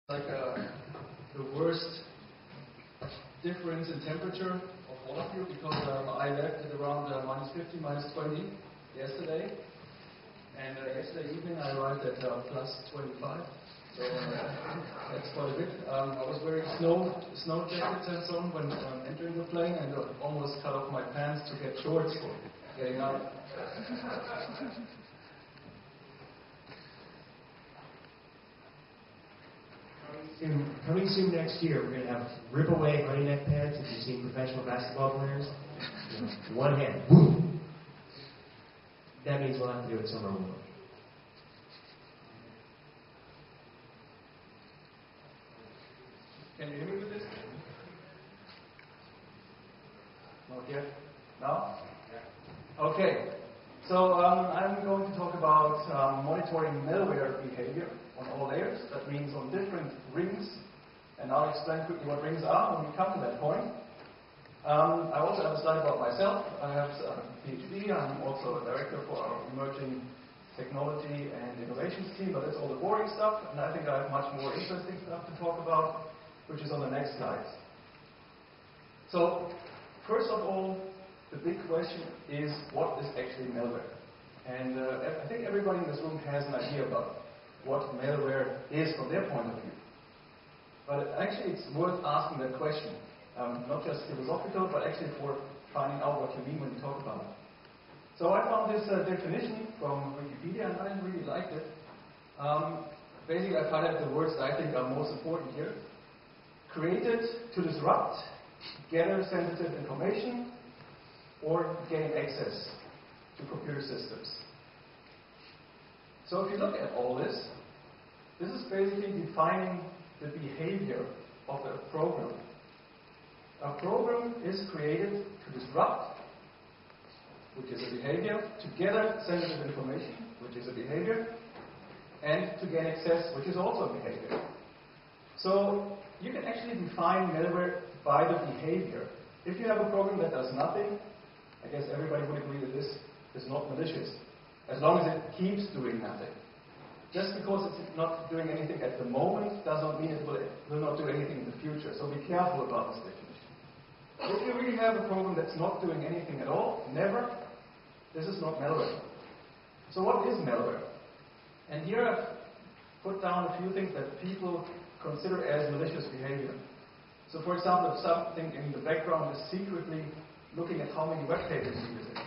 like the worst difference in temperature of all of you, because I left at around -50, -20 yesterday, and yesterday evening I arrived at +25, so that's quite a bit. I was wearing snow jackets and so on when entering the plane, and almost cut off my pants to get shorts for getting out. Coming soon next year, we're going to have rip-away honey neck pants. If you've seen professional basketball players, one hand, boom. That means we'll have to do it somewhere warm. Can you hear me with this? Not yet? No? Okay. So I'm going to talk about monitoring malware behavior on all layers. That means on different rings. And I'll explain quickly what rings are when we come to that point. I also have a slide about myself. I have a PhD. I'm also a director for our emerging technology and innovations team, but that's all the boring stuff. And I think I have much more interesting stuff to talk about, which is on the next slides. So, first of all, the big question is, what is actually malware? And I think everybody in this room has an idea about what malware is from their point of view. But actually it's worth asking that question, not just philosophical, but actually for finding out what you mean when you talk about it. So I found this definition from Wikipedia, and I really liked it. Basically I've highlighted the words that I think are most important here. Created to disrupt, gather sensitive information, or gain access to computer systems. So if you look at all this, this is basically defining the behavior of a program. A program is created to disrupt, which is a behavior, to gather sensitive information, which is a behavior, and to gain access, which is also a behavior. So you can actually define malware by the behavior. If you have a program that does nothing, I guess everybody would agree that this is not malicious, as long as it keeps doing nothing. Just because it's not doing anything at the moment does not mean it will not do anything in the future, so be careful about this definition. If you really have a program that's not doing anything at all, never, this is not malware. So what is malware? And here I've put down a few things that people consider as malicious behavior. So for example, if something in the background is secretly looking at how many web pages you're using,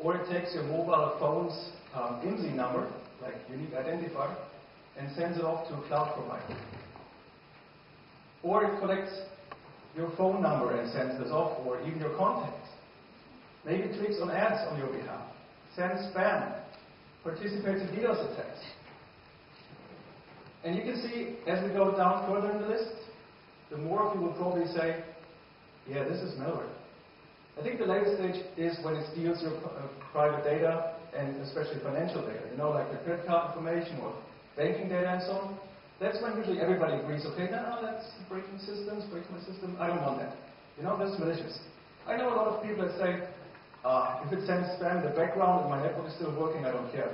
or it takes your mobile phone's IMSI number, like unique identifier, and sends it off to a cloud provider. Or it collects your phone number and sends this off, or even your contacts. Maybe it clicks on ads on your behalf, sends spam, participates in DDoS attacks. And you can see, as we go down further in the list, the more of you will probably say, yeah, this is malware. I think the latest stage is when it steals your private data, and especially financial data, like the credit card information or banking data and so on. That's when usually everybody agrees, okay, now that's breaking systems, breaks my system, I don't want that. That's malicious. I know a lot of people that say, if it sends spam in the background and my network is still working, I don't care.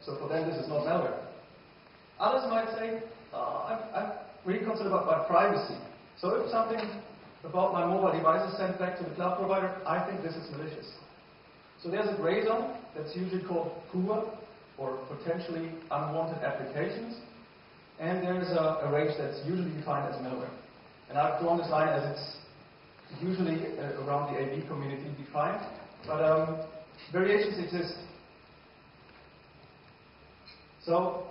So for them, this is not malware. Others might say, I'm really concerned about my privacy. So if something about my mobile device is sent back to the cloud provider, I think this is malicious. So there's a gray zone that's usually called poor or potentially unwanted applications, and there's a range that's usually defined as malware. And I've drawn this line as it's usually around the AV community defined, but variations exist. So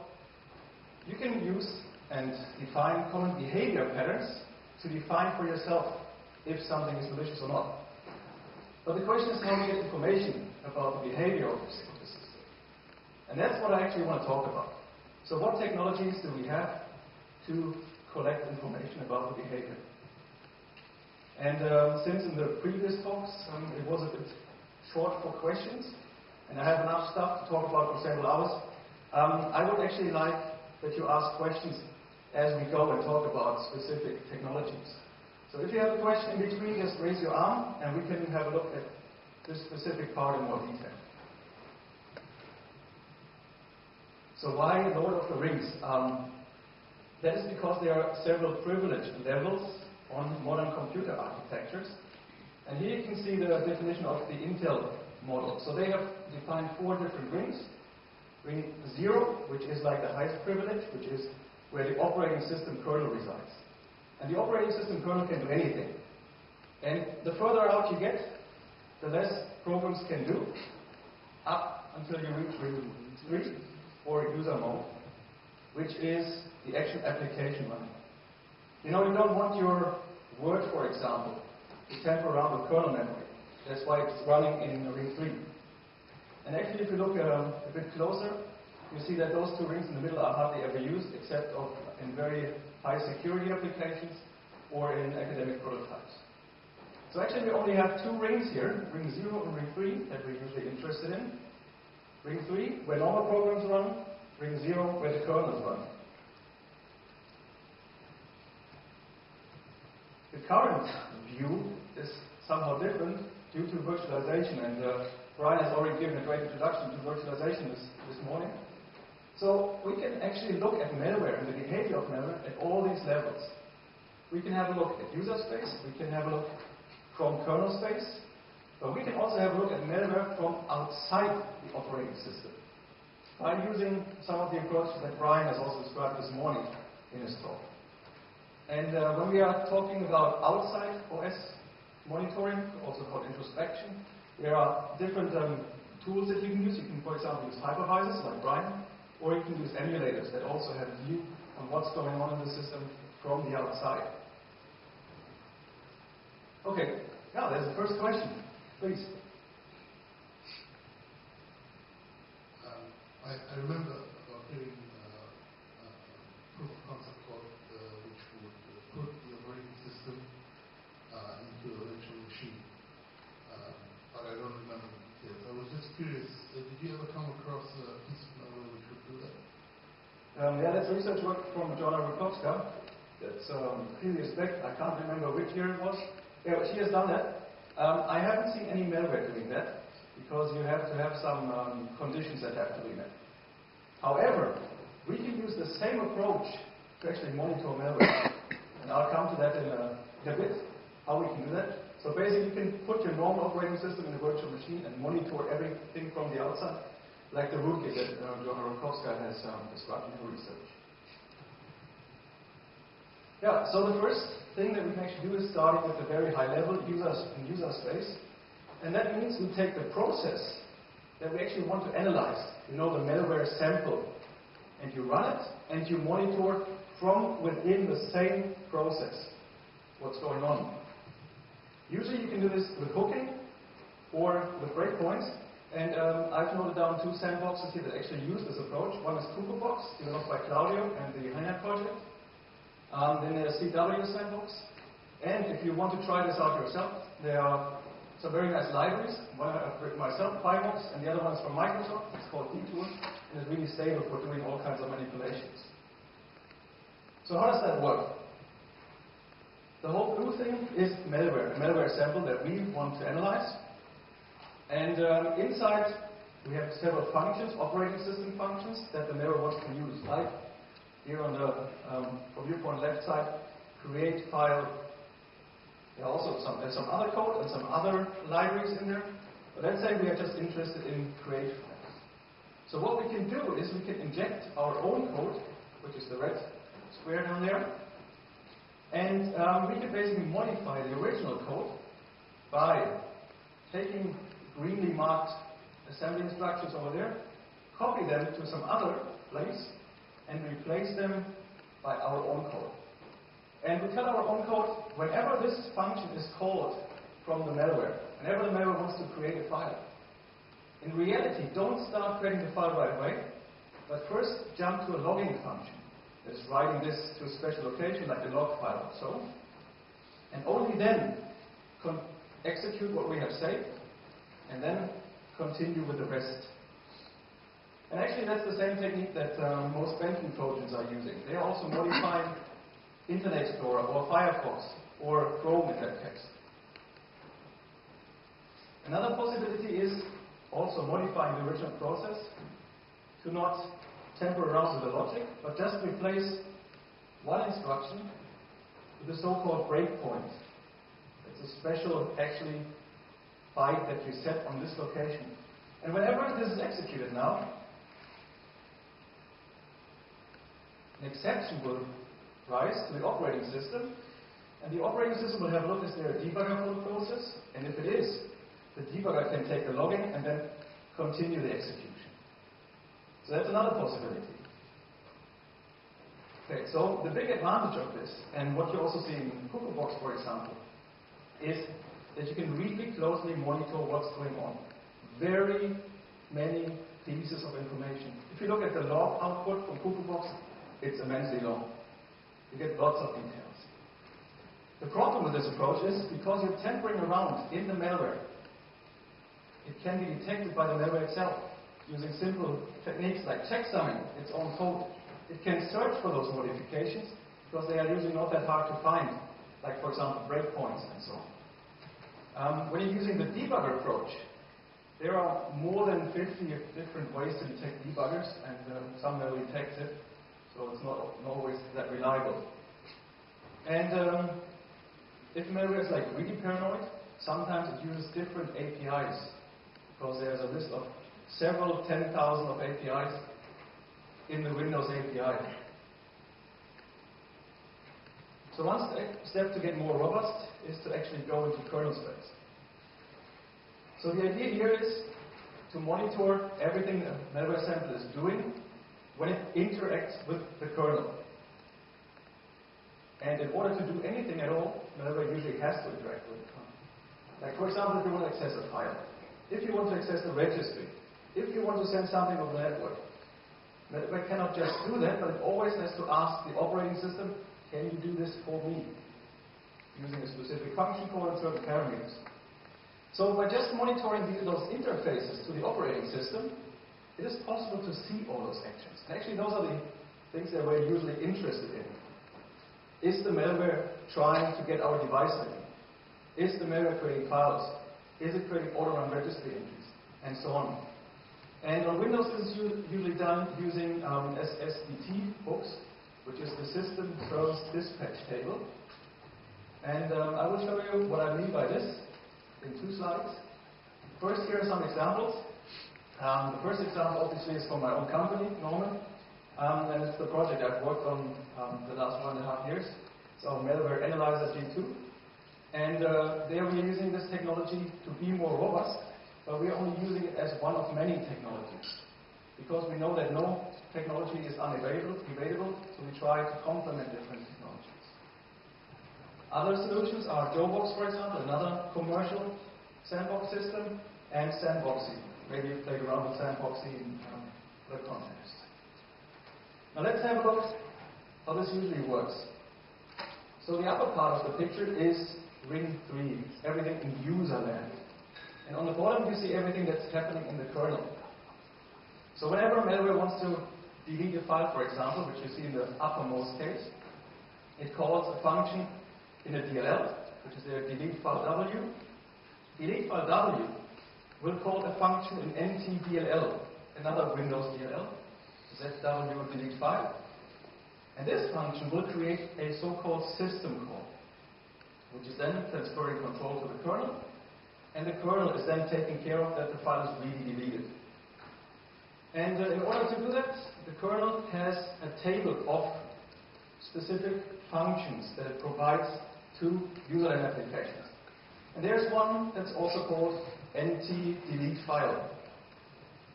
you can use and define common behavior patterns to define for yourself if something is malicious or not. But the question is how to get information about the behavior of the system. And that's what I actually want to talk about. So what technologies do we have to collect information about the behavior? And since in the previous talks it was a bit short for questions, and I have enough stuff to talk about for several hours, I would actually like that you ask questions as we go and talk about specific technologies. So if you have a question in between, just raise your arm and we can have a look at this specific part in more detail. So why Lord of the Rings? That is because there are several privilege levels on modern computer architectures. And here you can see the definition of the Intel model. So they have defined 4 different rings. Ring 0, which is like the highest privilege, which is where the operating system kernel resides. And the operating system kernel can do anything. And the further out you get, the less programs can do, up until you reach ring 3, or user mode, which is the actual application running. You know, you don't want your Word, for example, to tamper around with kernel memory. That's why it's running in ring 3. And actually, if you look a bit closer, you see that those 2 rings in the middle are hardly ever used, except in very high security applications or in academic prototypes. So actually, we only have 2 rings here, ring 0 and ring 3, that we're usually interested in. Ring 3, where normal programs run. Ring 0, where the kernels run. The current view is somehow different due to virtualization, and Brian has already given a great introduction to virtualization this morning. So we can actually look at malware and the behavior of malware at all these levels. We can have a look at user space, we can have a look from kernel space, but we can also have a look at malware from outside the operating system by using some of the approaches that Brian has also described this morning in his talk. And when we are talking about outside OS monitoring, also called introspection, there are different tools that you can use. You can, for example, use hypervisors like Brian, or you can use emulators that also have a view on what's going on in the system from the outside. Okay, now there's the first question. Please. I remember about hearing proof of concept code which would put the operating system into a virtual machine. But I don't remember the details. I was just curious, did you ever come across a piece of malware which would do that? Yeah, that's research work from Joanna Rukowska. That's previous back. I can't remember which year it was. Yeah, but she has done that. I haven't seen any malware doing that, because you have to have some conditions that have to be met. However, we can use the same approach to actually monitor malware. And I'll come to that in a bit, how we can do that. So basically, you can put your normal operating system in a virtual machine and monitor everything from the outside, like the rootkit that Joanna Rukowska has described in her research. Yeah, so the first thing that we can actually do is starting with the very high level, user space. And that means we take the process that we actually want to analyze, the malware sample, and you run it, and you monitor from within the same process what's going on. Usually you can do this with hooking or with breakpoints, and I've noted down 2 sandboxes here that actually use this approach. One is CuckooBox, developed by Claudio and the HiNet project. Then there's CW Sandbox. And if you want to try this out yourself, there are some very nice libraries. One I've written myself, PyMox, and the other one's from Microsoft. It's called dtool, and it's really stable for doing all kinds of manipulations. So how does that work? The whole blue thing is malware, a malware sample that we want to analyze. And inside, we have several functions, operating system functions, that the malware wants to use. Like here on the from viewpoint left side, create file. There are also there's some other code and some other libraries in there. But let's say we are just interested in create files. So what we can do is we can inject our own code, which is the red square down there. And we can basically modify the original code by taking greenly marked assembly instructions over there, copy them to some other place, and replace them by our own code. And we tell our own code, whenever this function is called from the malware, whenever the malware wants to create a file, in reality, don't start creating the file right away, but first jump to a logging function that is writing this to a special location, like the log file or so, and only then execute what we have saved, and then continue with the rest. And actually, that's the same technique that most banking trojans are using. They are also modifying Internet Explorer or Firefox or Chrome in that case. Another possibility is also modifying the original process to not tamper around with the logic, but just replace one instruction with a so-called breakpoint. It's a special, actually, byte that you set on this location. And whenever this is executed now, an exception will rise to the operating system, and the operating system will have a look, is there a debugger for the process? And if it is, the debugger can take the logging and then continue the execution. So that's another possibility. Okay, so the big advantage of this, and what you also see in Cookiebox, for example, is that you can really closely monitor what's going on. Very many pieces of information. If you look at the log output from Cookiebox, it's immensely long. You get lots of details. The problem with this approach is because you're tampering around in the malware, it can be detected by the malware itself using simple techniques like checksumming its own code. It can search for those modifications because they are usually not that hard to find, like for example breakpoints and so on. When you're using the debugger approach, there are more than 50 different ways to detect debuggers, and some will detect it, so it's not always that reliable. And if malware is like really paranoid, sometimes it uses different APIs, because there's a list of several 10,000 of APIs in the Windows API. So one step to get more robust is to actually go into Kernel-space. So the idea here is to monitor everything a malware sample is doing when it interacts with the kernel. And in order to do anything at all, malware usually has to interact with the kernel. Like for example, if you want to access a file, if you want to access the registry, if you want to send something over the network, malware cannot just do that, but it always has to ask the operating system, can you do this for me? Using a specific function call and certain parameters. So by just monitoring those interfaces to the operating system, it is possible to see all those actions. And actually those are the things that we're usually interested in. Is the malware trying to get our device name? Is the malware creating files? Is it creating auto-run registry entries? And so on. And on Windows this is usually done using SSDT hooks, which is the System Service Dispatch Table. And I will show you what I mean by this in 2 slides. First, here are some examples. The first example obviously is from my own company, Norman, and it's the project I've worked on the last 1.5 years. So Malware Analyzer G2. And there we're using this technology to be more robust, but we're only using it as one of many technologies. Because we know that no technology is unavailable, so we try to complement different technologies. Other solutions are JoBox, for example, another commercial sandbox system, and Sandboxing. Maybe you've played around with Sandboxing in the context. Now let's have a look how this usually works. So the upper part of the picture is ring 3, everything in user land. And on the bottom you see everything that's happening in the kernel. So whenever malware wants to delete a file, for example, which you see in the uppermost case, it calls a function in a DLL, which is the delete file W. Delete file W will call a function in anti-DLL, another Windows DLL, ZW delete file. And this function will create a so-called system call, which is then transferring control to the kernel, and the kernel is then taking care of that the file is really deleted. And in order to do that, the kernel has a table of specific functions that it provides to user and applications. And there's one that's also called anti-delete file.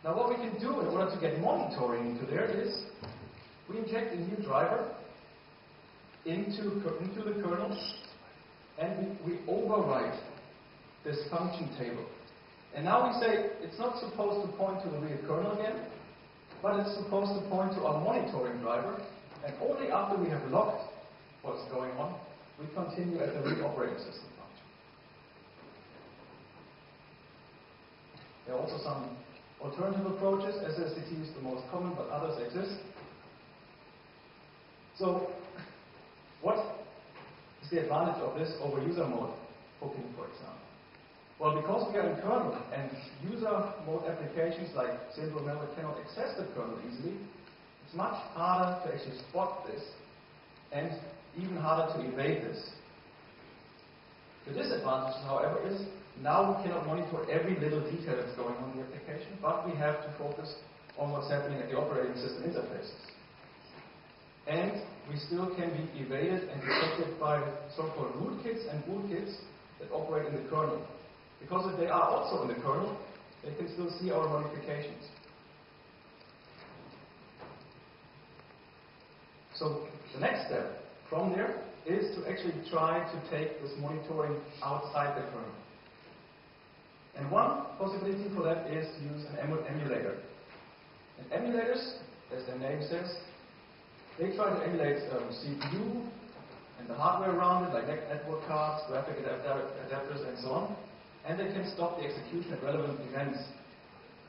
Now what we can do in order to get monitoring into there is we inject a new driver into the kernel, and we overwrite this function table. And now we say it's not supposed to point to the real kernel again, but it's supposed to point to our monitoring driver, and only after we have logged what's going on, we continue at the real operating system function. There are also some alternative approaches. SSDT is the most common, but others exist. So, what is the advantage of this over user mode hooking, for example? Well, because we are in kernel and user mode applications like simple malware cannot access the kernel easily, it's much harder to actually spot this and even harder to evade this. The disadvantage, however, is now we cannot monitor every little detail that's going on in the application, but we have to focus on what's happening at the operating system interfaces. And we still can be evaded and detected by so-called rootkits and bootkits that operate in the kernel. Because if they are also in the kernel, they can still see our modifications. So the next step from there is to actually try to take this monitoring outside the kernel. And one possibility for that is to use an emulator. And emulators, as their name says, they try to emulate CPU and the hardware around it, like network cards, graphic adapters, and so on. And they can stop the execution at relevant events.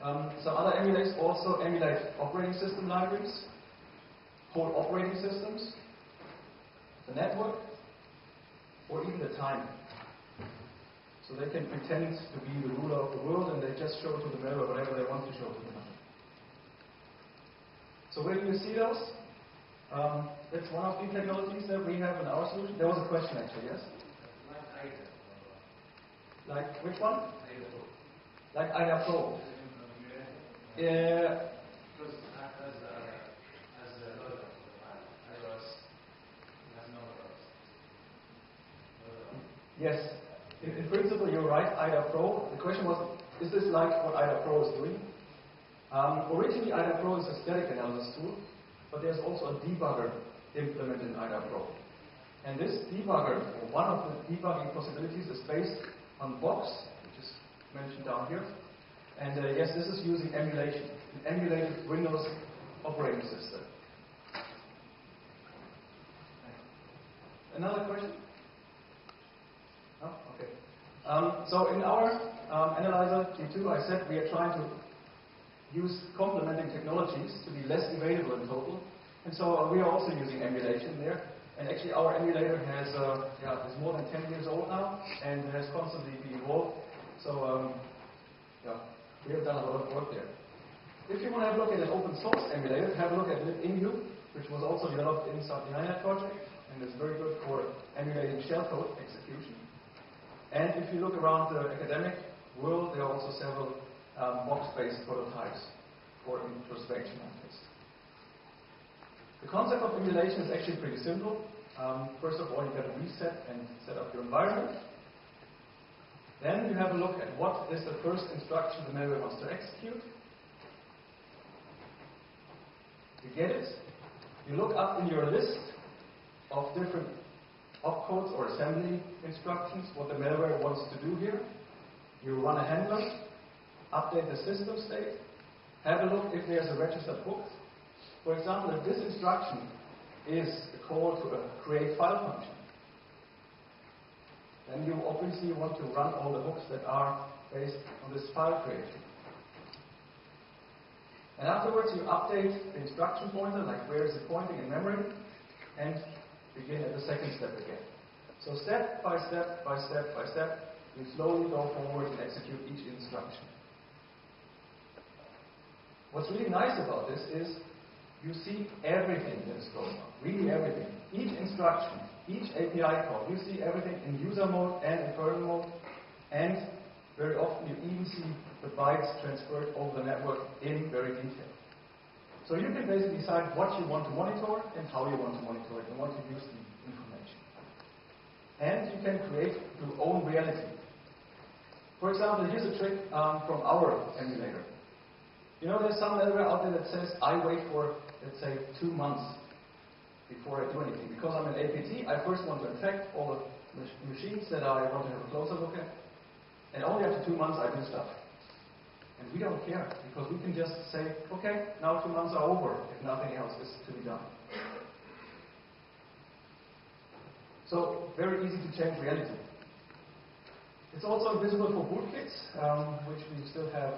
Some other emulators also emulate operating system libraries, whole operating systems, the network, or even the time. So they can pretend to be the ruler of the world and they just show to the malware whatever they want to show to the malware. So where do you see those? That's one of the technologies that we have in our solution. There was a question actually, yes? Like which one? Like IDA Pro. Yes, in principle you're right, IDA Pro. The question was, is this like what IDA Pro is doing? Originally IDA Pro is a static analysis tool, but there's also a debugger implemented in IDA Pro. And this debugger, or one of the debugging possibilities, is based on Box, which is mentioned down here. And yes, this is using emulation, an emulated Windows operating system. Another question? No? Okay. So in our analyzer Q2, I said we are trying to use complementing technologies to be less evadable in total. And so we are also using emulation there. And actually our emulator has is more than 10 years old now and has constantly been evolved. So we have done a lot of work there. If you want to have a look at an open source emulator, have a look at libemu, which was also developed inside the INET project and is very good for emulating shellcode execution. And if you look around the academic world, there are also several box-based prototypes for introspection like this. The concept of emulation is actually pretty simple. First of all, you got to reset and set up your environment. Then you have a look at what is the first instruction the malware wants to execute. You get it. You look up in your list of different opcodes or assembly instructions what the malware wants to do here. You run a handler, update the system state, have a look if there's a registered hook. For example, if this instruction is a call to a create file function, then you obviously want to run all the hooks that are based on this file creation. And afterwards you update the instruction pointer, like where is it pointing in memory, and begin at the second step again. So step by step by step by step, you slowly go forward and execute each instruction. What's really nice about this is you see everything that is going on, really everything. Each instruction, each API call, you see everything in user mode and in kernel mode, and very often you even see the bytes transferred over the network in very detail. So you can basically decide what you want to monitor and how you want to monitor it and what to use the information. And you can create your own reality. For example, here's a trick from our emulator. You know, there's some malware out there that says, I wait for, let's say, 2 months before I do anything. Because I'm an APT, I first want to infect all the machines that I want to have a closer look at. And only after 2 months I do stuff. And we don't care, because we can just say, okay, now 2 months are over, if nothing else is to be done. So, very easy to change reality. It's also invisible for bootkits, which we still have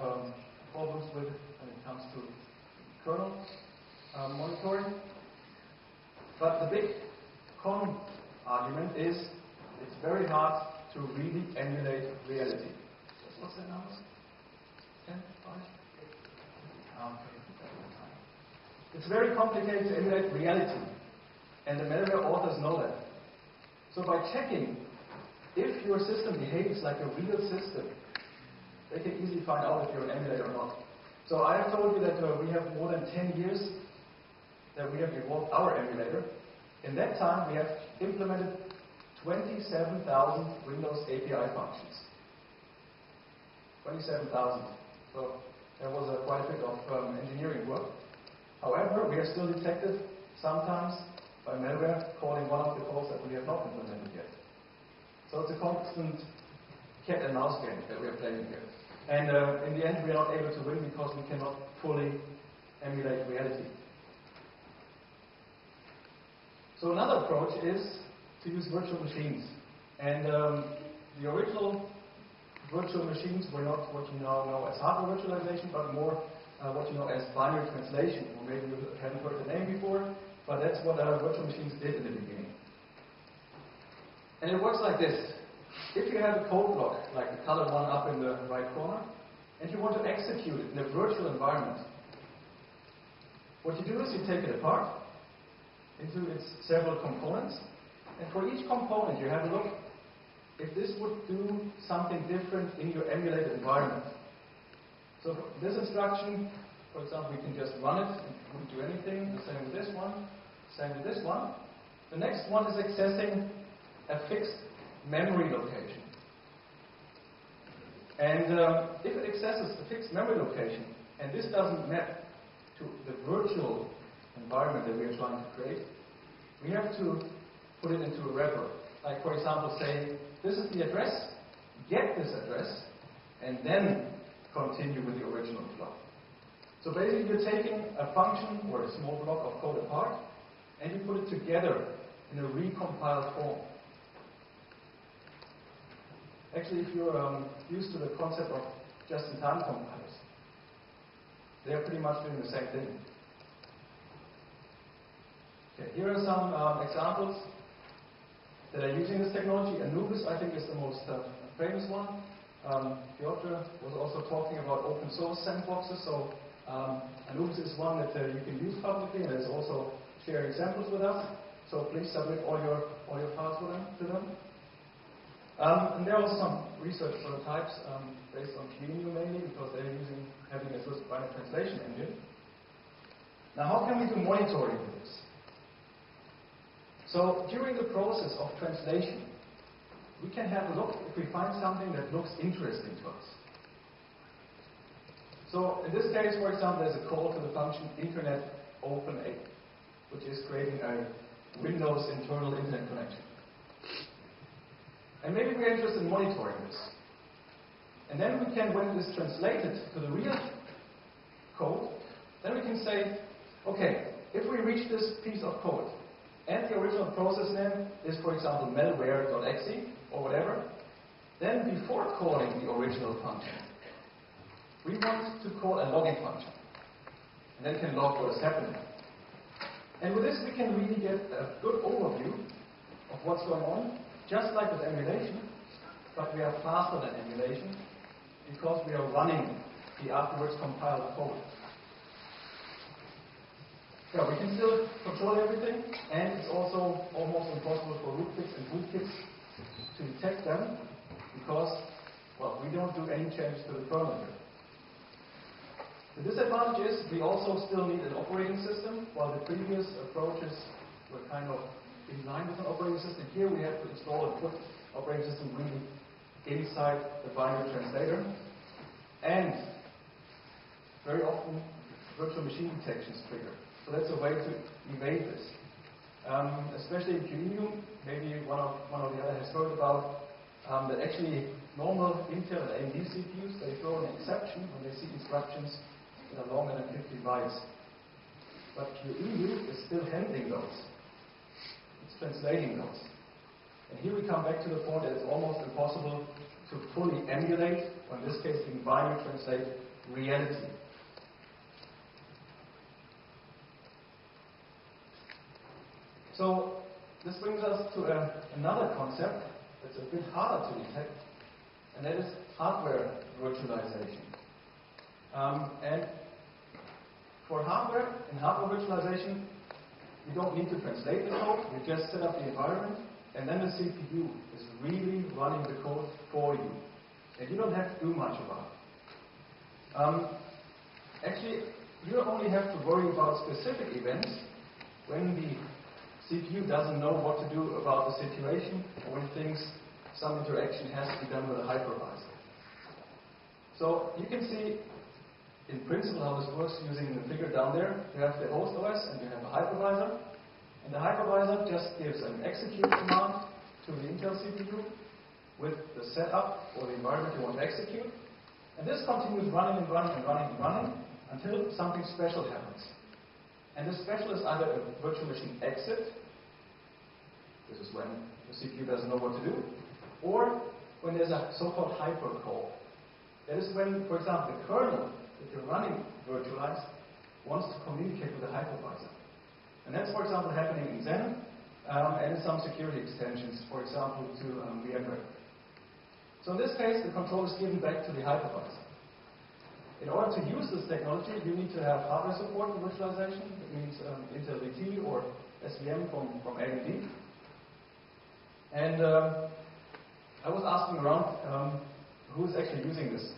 problems with when it comes to kernel monitoring. But the big con argument is it's very hard to really emulate reality. What's that number? 10? 5? It's very complicated to emulate reality. And the malware authors know that. So by checking if your system behaves like a real system, they can easily find out if you're an emulator or not. So I have told you that we have more than 10 years that we have evolved our emulator. In that time, we have implemented 27,000 Windows API functions. 27,000. So there was quite a bit of engineering work. However, we have still detected sometimes by malware calling one of the calls that we have not implemented yet. So it's a constant cat and mouse game that we are playing here. And in the end, we are not able to win because we cannot fully emulate reality. So another approach is to use virtual machines. And the original virtual machines were not what you now know as hardware virtualization, but more what you know as binary translation. Or maybe you haven't heard the name before, but that's what virtual machines did in the beginning. And it works like this. If you have a code block, like the colored one up in the right corner, and you want to execute it in a virtual environment, what you do is you take it apart into its several components, and for each component you have a look if this would do something different in your emulated environment. So for this instruction, for example, we can just run it, and it wouldn't do anything. The same with this one, same with this one. The next one is accessing a fixed memory location. And if it accesses a fixed memory location, and this doesn't map to the virtual environment that we are trying to create, we have to put it into a wrapper. Like, for example, say, this is the address, get this address, and then continue with the original flow. So basically, you're taking a function or a small block of code apart, and you put it together in a recompiled form. Actually, if you're used to the concept of just-in-time compilers, they are pretty much doing the same thing. Okay, here are some examples that are using this technology. Anubis, I think, is the most famous one. Piotr was also talking about open source sandboxes. So Anubis is one that you can use publicly, and is also sharing samples with us. So please submit all your files to them. And there are also some research prototypes based on QEMU mainly, because they're having a good binary translation engine. Now, how can we do monitoring with this? So during the process of translation, we can have a look if we find something that looks interesting to us. So in this case, for example, there's a call to the function internet open A, which is creating a Windows internal internet connection. And maybe we're interested in monitoring this. And then we can, when it is translated to the real code, then we can say, okay, if we reach this piece of code, and the original process name is, for example, malware.exe or whatever, then before calling the original function, we want to call a logging function. And then can log what is happening. And with this, we can really get a good overview of what's going on, just like with emulation, but we are faster than emulation because we are running the afterwards compiled code. Yeah, we can still control everything, and it's also almost impossible for rootkits and bootkits to detect them because, well, we don't do any changes to the kernel here. The disadvantage is we also still need an operating system, while the previous approaches were kind of in line with an operating system. Here we have to install and put operating system really inside the binary translator. And very often virtual machine detections trigger. So that's a way to evade this. Especially in QEMU, maybe one or the other has heard about that actually normal Intel and AMD CPUs, they throw an exception when they see instructions that are longer than 50 bytes. But QEMU is still handling those. It's translating those. And here we come back to the point that it's almost impossible to fully emulate, or in this case, in binary translate reality. So this brings us to another concept that's a bit harder to detect, and that is hardware virtualization. And for hardware, in hardware virtualization, you don't need to translate the code, you just set up the environment, and then the CPU is really running the code for you. And you don't have to do much about it. Actually, you only have to worry about specific events when the CPU doesn't know what to do about the situation, or when some interaction has to be done with a hypervisor. So you can see in principle how this works using the figure down there. You have the host OS and you have a hypervisor. And the hypervisor just gives an execute command to the Intel CPU with the setup or the environment you want to execute. And this continues running and running and running and running until something special happens. And this special is either a virtual machine exit, this is when the CPU doesn't know what to do, or when there's a so-called hypercall. That is when, for example, the kernel that you're running virtualized wants to communicate with the hypervisor. And that's, for example, happening in Xen and in some security extensions, for example, to VMware. So in this case, the control is given back to the hypervisor. In order to use this technology, you need to have hardware support for virtualization. It means Intel VT or SVM from AMD. And I was asking around who's actually using this.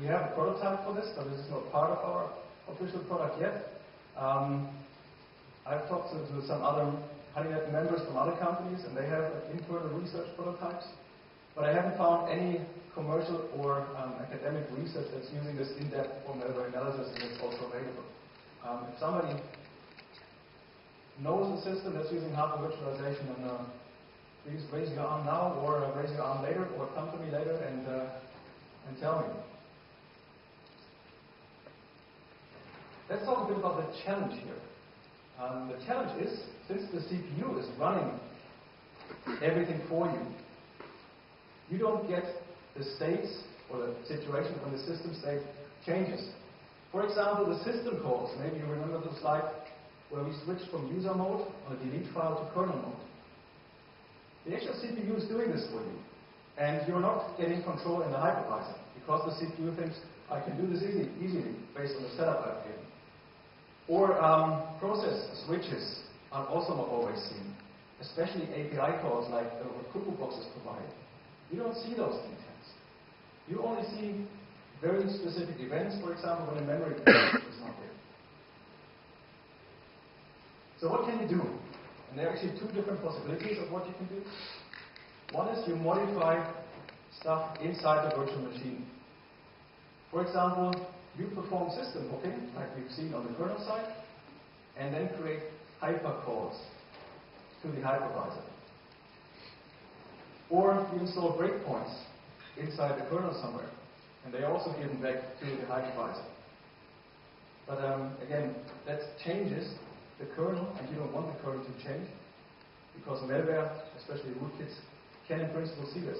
We have a prototype for this, but this is not part of our official product yet. I've talked to some other Honeynet members from other companies, and they have internal research prototypes. But I haven't found any commercial or academic research that's using this in-depth for malware analysis, and it's also available. If somebody knows a system that's using hardware virtualization, then please raise your arm now, or raise your arm later, or come to me later and tell me. Let's talk a bit about the challenge here. The challenge is, since the CPU is running everything for you, you don't get the states or the situation when the system state changes. For example, the system calls. Maybe you remember the slide where we switched from user mode on a delete file to kernel mode. The actual CPU is doing this for you, and you're not getting control in the hypervisor because the CPU thinks, I can do this easily based on the setup I've given. Or process switches are also not always seen, especially API calls like what Cuckoo boxes provide. You don't see those details. You only see very specific events, for example, when a memory is not there. So what can you do? And there are actually two different possibilities of what you can do. One is you modify stuff inside the virtual machine. For example, you perform system hooking, like we've seen on the kernel side, and then create hypercalls to the hypervisor. Or you install breakpoints inside the kernel somewhere, and they are also given back to the hypervisor. But again, that changes the kernel, and you don't want the kernel to change, because malware, especially rootkits, can in principle see this.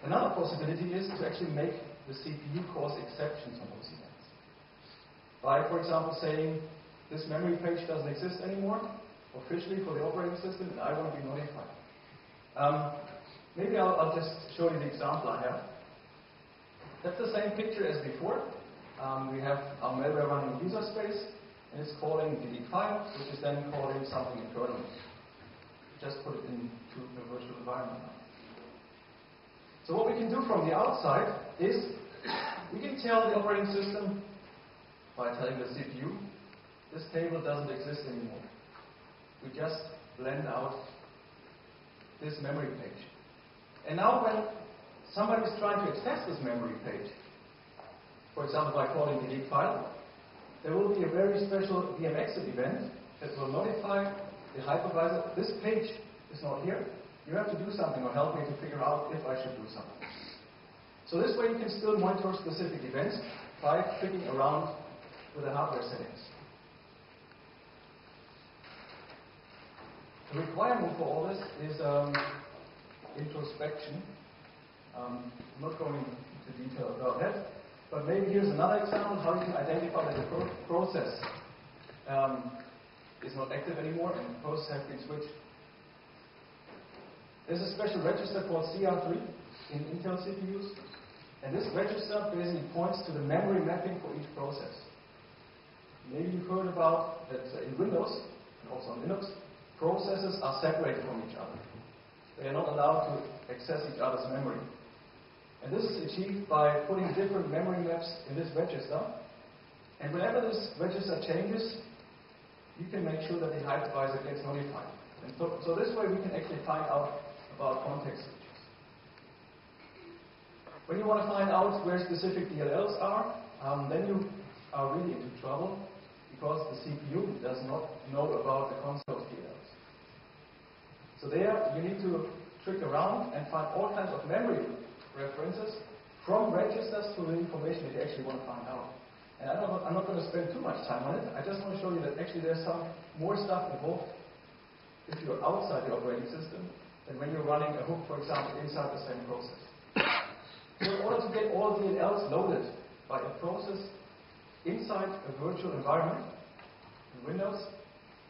Another possibility is to actually make the CPU cause exceptions on those events. By, for example, saying, this memory page doesn't exist anymore, officially for the operating system, and I want to be notified. Maybe I'll just show you the example I have. That's the same picture as before. We have our malware running in user space, and it's calling delete file, which is then calling something in kernel. Just put it into the virtual environment now. So what we can do from the outside is we can tell the operating system by telling the CPU, this table doesn't exist anymore. We just blend out this memory page. And now when somebody is trying to access this memory page, for example by calling delete file, there will be a very special VMExit event that will notify the hypervisor, this page is not here, you have to do something or help me to figure out if I should do something. So this way you can still monitor specific events by clicking around with the hardware settings. The requirement for all this is introspection. I'm not going into detail about that, but maybe here's another example how you can identify that the process is not active anymore and the process has been switched. There's a special register called CR3 in Intel CPUs, and this register basically points to the memory mapping for each process. Maybe you've heard about that in Windows, and also on Linux, processes are separated from each other. They are not allowed to access each other's memory. And this is achieved by putting different memory maps in this register. And whenever this register changes, you can make sure that the hypervisor gets notified. And so this way we can actually find out about context switches. When you want to find out where specific DLLs are, then you are really into trouble, because the CPU does not know about the console of DLLs. So there you need to trick around and find all kinds of memory references from registers to the information that you actually want to find out. And I'm not going to spend too much time on it. I just want to show you that actually there's some more stuff involved if you're outside the operating system than when you're running a hook, for example, inside the same process. So in order to get all DLLs loaded by a process inside a virtual environment in Windows,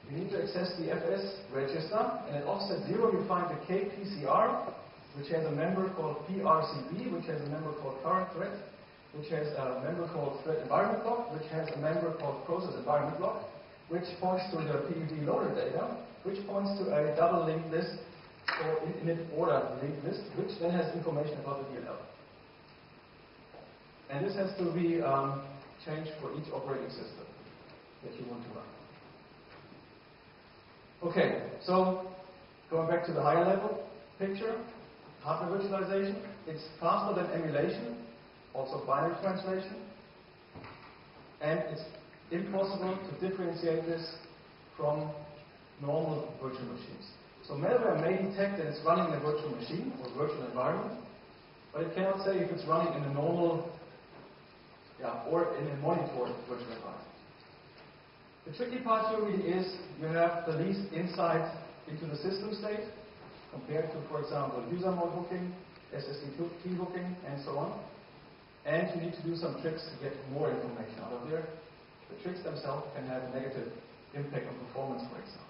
you need to access the FS register, and at offset 0 you find the kPCR, which has a member called PRCB, which has a member called current thread, which has a member called thread environment log, which has a member called process environment log, which points to the PUD loader data, which points to a double linked list, or init order linked list, which then has information about the DLL. And this has to be changed for each operating system that you want to run. Okay, so going back to the higher level picture, hardware virtualization, it's faster than emulation, also binary translation, and it's impossible to differentiate this from normal virtual machines. So malware may detect that it's running in a virtual machine or virtual environment, but it cannot say if it's running in a normal or in a monitored virtual environment. The tricky part here really is you have the least insight into the system state compared to, for example, user mode hooking, SSD key hooking, and so on. And you need to do some tricks to get more information out of there. The tricks themselves can have a negative impact on performance, for example.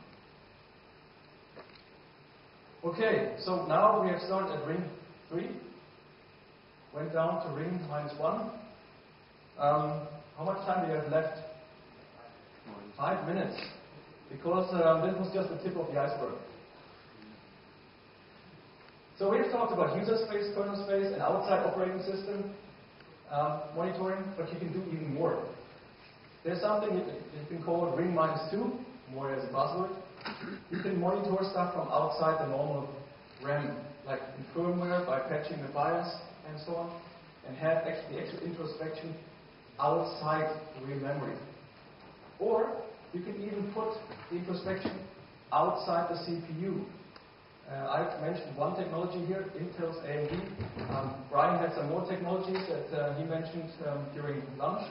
Okay, so now we have started at ring 3, went down to ring -1. How much time do you have left? 5 minutes. Because this was just the tip of the iceberg. So we've talked about user space, kernel space, and outside operating system monitoring, but you can do even more. There's something you can call ring -2, more as a buzzword. You can monitor stuff from outside the normal RAM, like in firmware by patching the BIOS and so on, and have actually actual introspection outside the real memory. Or you can even put the introspection outside the CPU. I've mentioned one technology here, Intel's AMD. Brian had some more technologies that he mentioned during lunch.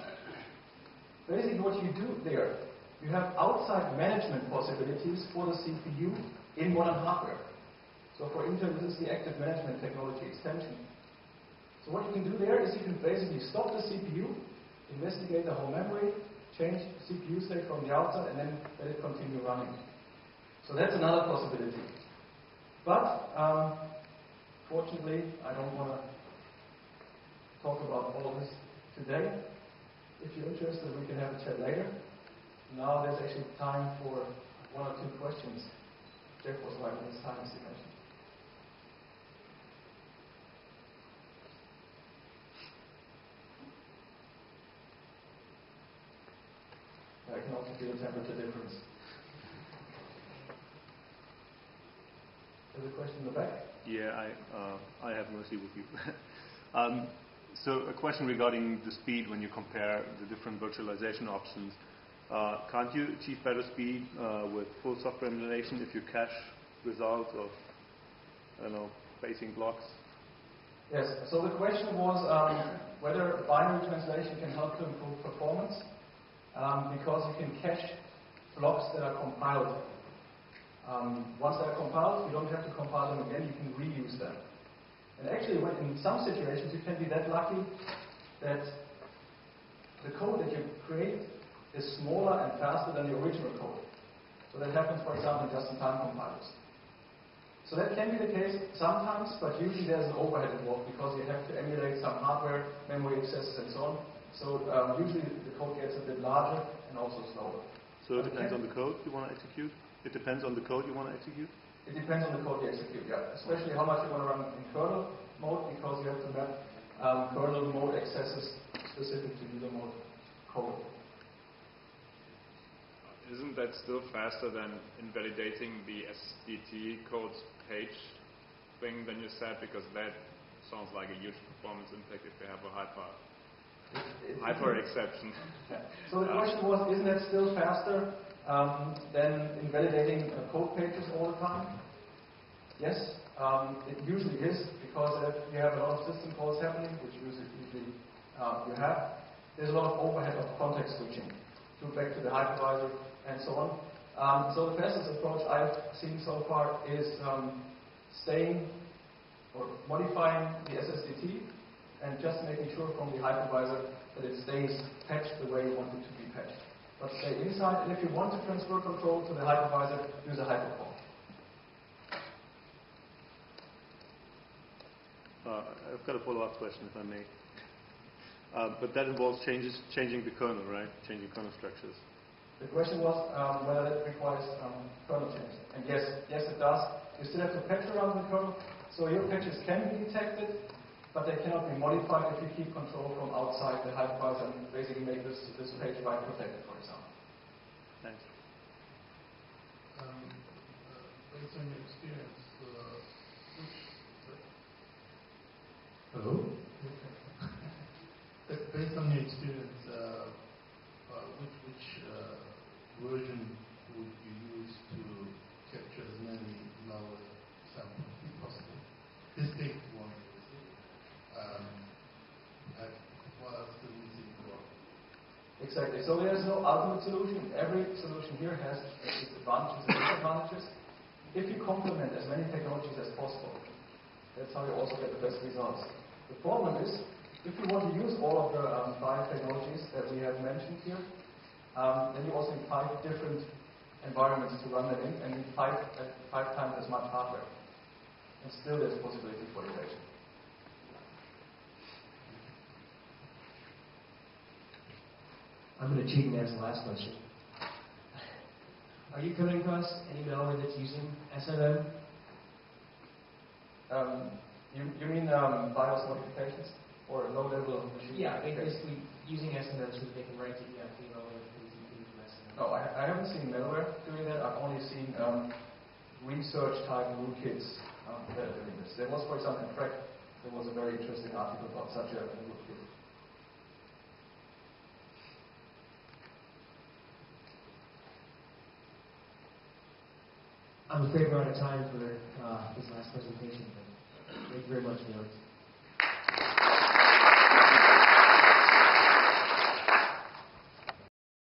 Basically what you do there, you have outside management possibilities for the CPU in modern hardware. So for Intel, this is the active management technology extension. So what you can do there is you can basically stop the CPU, investigate the whole memory, change CPU state from the outside, and then let it continue running. So that's another possibility. But fortunately, I don't want to talk about all of this today. If you're interested, we can have a chat later. Now there's actually time for 1 or 2 questions. Jeff was right on his time, as he mentioned. I can also feel the temperature difference. There's a question in the back? Yeah, I have mercy with you. So a question regarding the speed when you compare the different virtualization options. Can't you achieve better speed with full software emulation if you cache results of, I don't know, spacing blocks? Yes, so the question was whether binary translation can help to improve performance because you can cache blocks that are compiled. Once they're compiled, you don't have to compile them again, you can reuse them. And actually, in some situations, you can be that lucky that the code that you create is smaller and faster than the original code. So that happens, for example, in just-in-time compilers. So that can be the case sometimes, but usually there's an overhead involved because you have to emulate some hardware, memory accesses, and so on. So usually the code gets a bit larger, and and also slower. So it depends on the code you want to execute? It depends on the code you want to execute? It depends on the code you execute, yeah. Especially how much you want to run in kernel mode, because you have to map kernel mode accesses specific to user mode code. Isn't that still faster than invalidating the SDT code's page thing than you said? Because that sounds like a huge performance impact if you have a hyper exception. Yeah. So the question was, isn't that still faster than invalidating code pages all the time? Yes, it usually is, because you have a lot of system calls happening, which usually you have. There's a lot of overhead of context switching back to the hypervisor and so on. So the fastest approach I've seen so far is staying or modifying the SSDT and just making sure from the hypervisor that it stays patched the way you want it to be patched. But stay inside, and if you want to transfer control to the hypervisor, use a hypercall. I've got a follow-up question, if I may. But that involves changing the kernel, right? Changing kernel structures. The question was whether that requires kernel change. And yes, it does. You still have to patch around the kernel, so your patches can be detected, but they cannot be modified if you keep control from outside the hypervisor and basically make this page write protected, for example. Thanks. Based on your experience, Hello? based on your experience, which version would you use to capture as many malware samples as possible? This date one was the missing block. Exactly. So there's no ultimate solution. Every solution here has its advantages and disadvantages. If you complement as many technologies as possible, that's how you also get the best results. The problem is, if you want to use all of the 5 technologies that we have mentioned here, then you also need 5 different environments to run them in, and you need 5 times as much hardware. And still there's a possibility for evasion. I'm going to cheat and ask the last question. Are you coming across any malware that's using SMM? You mean BIOS modifications or low-level machine? Yeah, basically using SMM so that they can write to EIP malware from SMM. No, I haven't seen malware doing that. I've only seen research-type rootkits that are doing this. There was, for example, in Crack, there was a very interesting article about such a rootkit. I'm afraid we're out of time for this last presentation, but thank you very much, Felix.